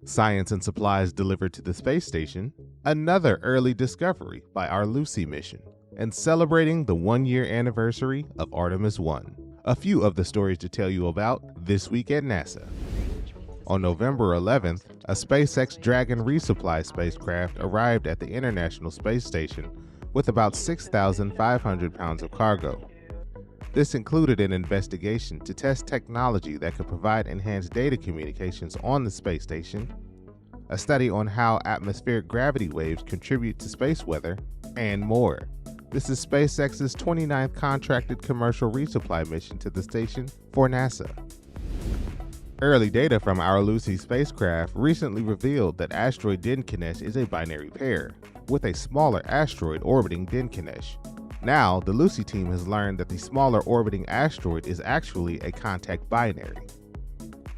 Science and supplies delivered to the space station, another early discovery by our Lucy mission, and celebrating the 1-year anniversary of Artemis I. A few of the stories to tell you about this week at NASA. On November 11th, a SpaceX Dragon resupply spacecraft arrived at the International Space Station with about 6,500 pounds of cargo. This included an investigation to test technology that could provide enhanced data communications on the space station, a study on how atmospheric gravity waves contribute to space weather, and more. This is SpaceX's 29th contracted commercial resupply mission to the station for NASA. Early data from our Lucy spacecraft recently revealed that asteroid Dinkinesh is a binary pair, with a smaller asteroid orbiting Dinkinesh. Now, the Lucy team has learned that the smaller orbiting asteroid is actually a contact binary.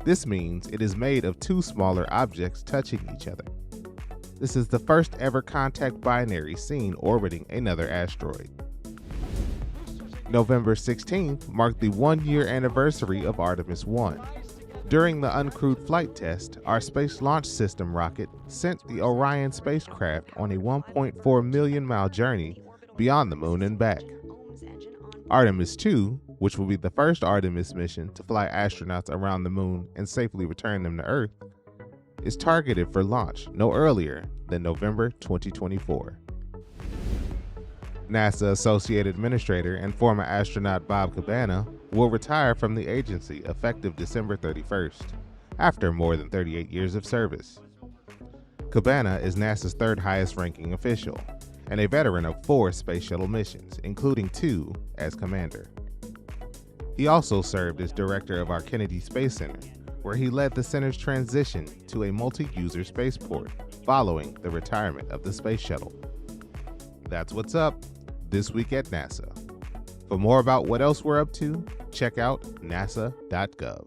This means it is made of two smaller objects touching each other. This is the first ever contact binary seen orbiting another asteroid. November 16th marked the 1-year anniversary of Artemis I. During the uncrewed flight test, our Space Launch System rocket sent the Orion spacecraft on a 1.4 million mile journey beyond the moon and back. Artemis II, which will be the first Artemis mission to fly astronauts around the moon and safely return them to Earth, is targeted for launch no earlier than November 2024. NASA Associate Administrator and former astronaut Bob Cabana will retire from the agency effective December 31st, after more than 38 years of service. Cabana is NASA's third highest ranking official, and a veteran of 4 space shuttle missions, including 2 as commander. He also served as director of our Kennedy Space Center, where he led the center's transition to a multi-user spaceport following the retirement of the space shuttle. That's what's up this week at NASA. For more about what else we're up to, check out nasa.gov.